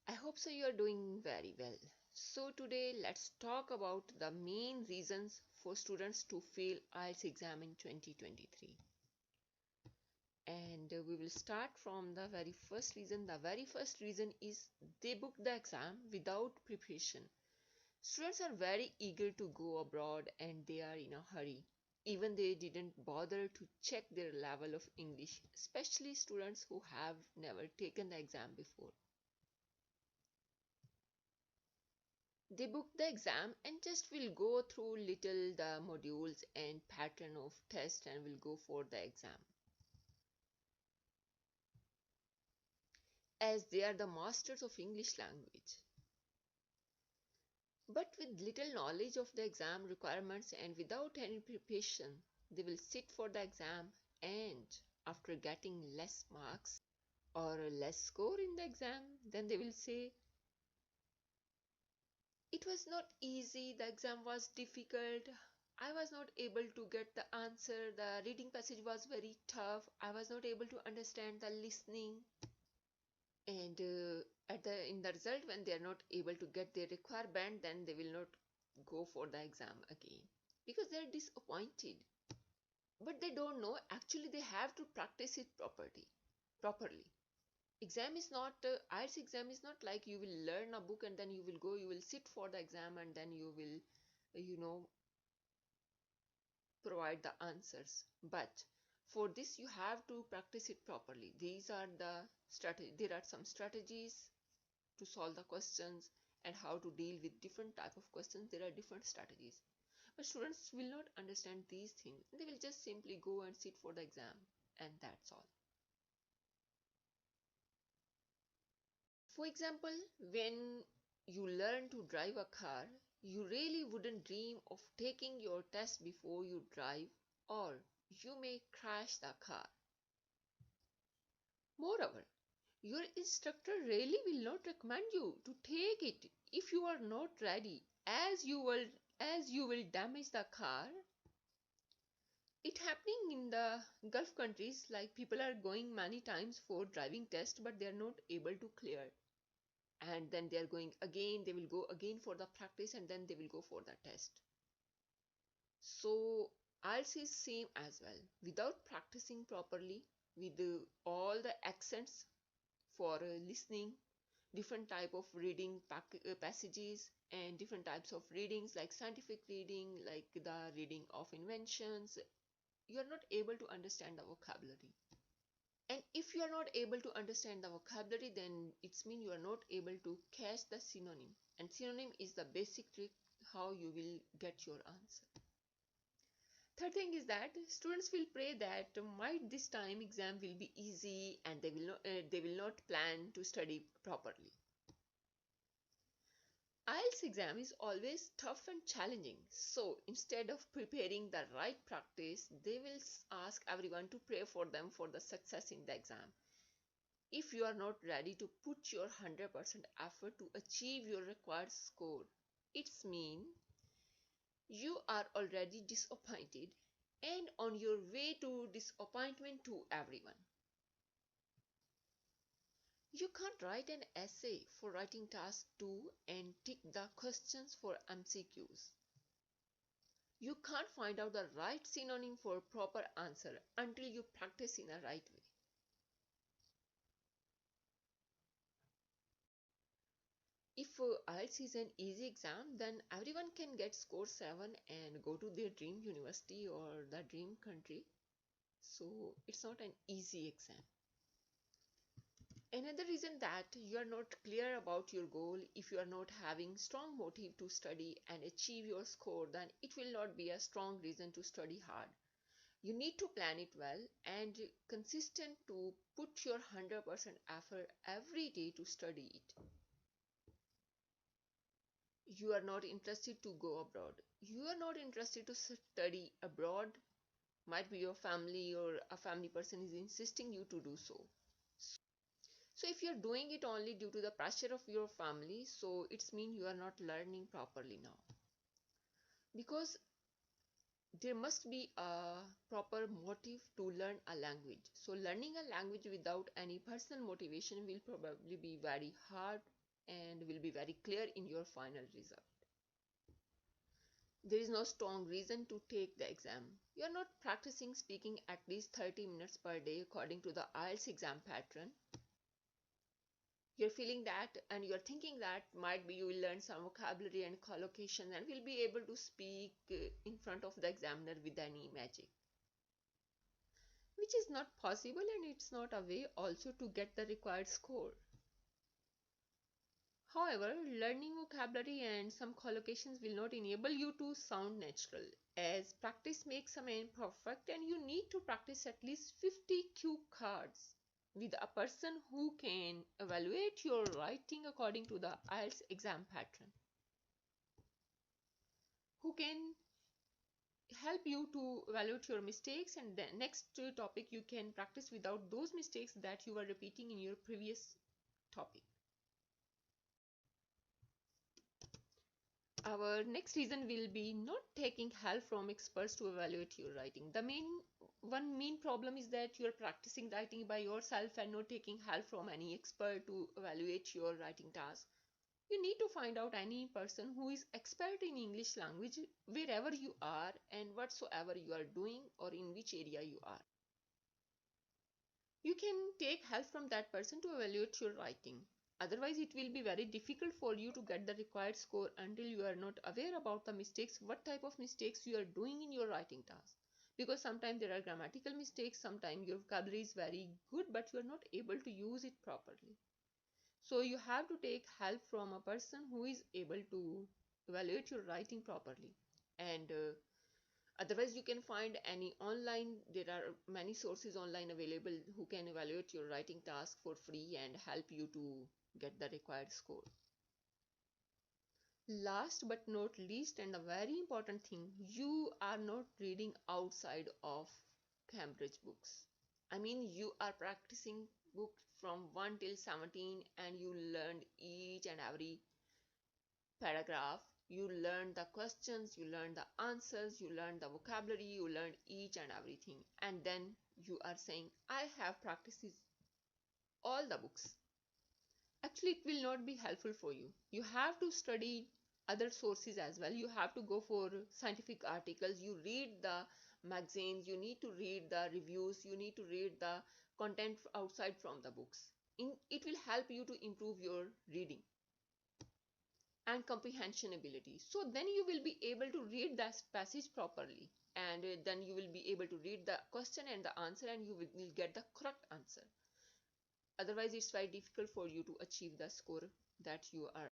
I hope so you are doing very well. So today let's talk about the main reasons for students to fail IELTS exam in 2023. And we will start from the very first reason. The very first reason is they book the exam without preparation. Students are very eager to go abroad and they are in a hurry. Even they didn't bother to check their level of English, especially students who have never taken the exam before. They book the exam and just will go through little the modules and pattern of test and will go for the exam. As they are the masters of English language. But with little knowledge of the exam requirements and without any preparation, they will sit for the exam and after getting less marks or a less score in the exam, then they will say, it was not easy, the exam was difficult, I was not able to get the answer, the reading passage was very tough, I was not able to understand the listening. And in the result, when they are not able to get their required band, then they will not go for the exam again because they are disappointed. But they don't know actually they have to practice it properly. Exam is not IELTS exam is not like you will learn a book and then you will go, you will sit for the exam and then you will provide the answers. But for this you have to practice it properly. These are the strategy. There are some strategies to solve the questions and how to deal with different type of questions. There are different strategies. But students will not understand these things. They will just simply go and sit for the exam and that's all. For example, when you learn to drive a car, you really wouldn't dream of taking your test before you drive, or you may crash the car. Moreover, your instructor really will not recommend you to take it if you are not ready, as you will damage the car. It happening in the Gulf countries, like people are going many times for driving test but they are not able to clear, and then they are going again, they will go again for the practice and then they will go for the test. So IELTS is same as well. Without practicing properly with all the accents for listening, different type of reading passages and different types of readings like scientific reading, like the reading of inventions, you are not able to understand the vocabulary. And if you are not able to understand the vocabulary, then it's mean you are not able to catch the synonym. And synonym is the basic trick how you will get your answer. Third thing is that students will pray that might this time exam will be easy and they will not plan to study properly. IELTS exam is always tough and challenging. So instead of preparing the right practice, they will ask everyone to pray for them for the success in the exam. If you are not ready to put your 100% effort to achieve your required score, it's mean you are already disappointed and on your way to disappointment to everyone. You can't write an essay for writing task 2 and tick the questions for MCQs. You can't find out the right synonym for proper answer until you practice in a right way. If IELTS is an easy exam, then everyone can get score 7 and go to their dream university or the dream country. So it's not an easy exam. Another reason that you are not clear about your goal, if you are not having strong motive to study and achieve your score, then it will not be a strong reason to study hard. You need to plan it well and consistent to put your 100% effort every day to study it. You are not interested to go abroad. You are not interested to study abroad. Might be your family or a family person is insisting you to do so. So if you're doing it only due to the pressure of your family, so it's mean you are not learning properly now. Because there must be a proper motive to learn a language. So learning a language without any personal motivation will probably be very hard and will be very clear in your final result. There is no strong reason to take the exam. You are not practicing speaking at least 30 minutes per day according to the IELTS exam pattern. You're feeling that and you're thinking that might be you will learn some vocabulary and collocation and will be able to speak in front of the examiner with any magic, which is not possible, and it's not a way also to get the required score. However, learning vocabulary and some collocations will not enable you to sound natural, as practice makes a man perfect, and you need to practice at least 50 cue cards with a person who can evaluate your writing according to the IELTS exam pattern, who can help you to evaluate your mistakes, and the next topic you can practice without those mistakes that you were repeating in your previous topic. Our next reason will be not taking help from experts to evaluate your writing. The main problem is that you are practicing writing by yourself and not taking help from any expert to evaluate your writing task. You need to find out any person who is expert in English language wherever you are and whatsoever you are doing or in which area you are. You can take help from that person to evaluate your writing. Otherwise, it will be very difficult for you to get the required score until you are not aware about the mistakes, what type of mistakes you are doing in your writing task. Because sometimes there are grammatical mistakes, sometimes your vocabulary is very good, but you are not able to use it properly. So you have to take help from a person who is able to evaluate your writing properly. And otherwise, you can find any online, there are many sources online available who can evaluate your writing task for free and help you to get the required score. Last but not least, and a very important thing, you are not reading outside of Cambridge books. I mean, you are practicing books from 1 till 17 and you learned each and every paragraph. You learn the questions, you learn the answers, you learn the vocabulary, you learn each and everything. And then you are saying, I have practiced all the books. Actually, it will not be helpful for you. You have to study other sources as well. You have to go for scientific articles. You read the magazines, you need to read the reviews, you need to read the content outside from the books. It will help you to improve your reading and comprehension ability. So then you will be able to read that passage properly, and then you will be able to read the question and the answer, and you will get the correct answer. Otherwise, it's very difficult for you to achieve the score that you are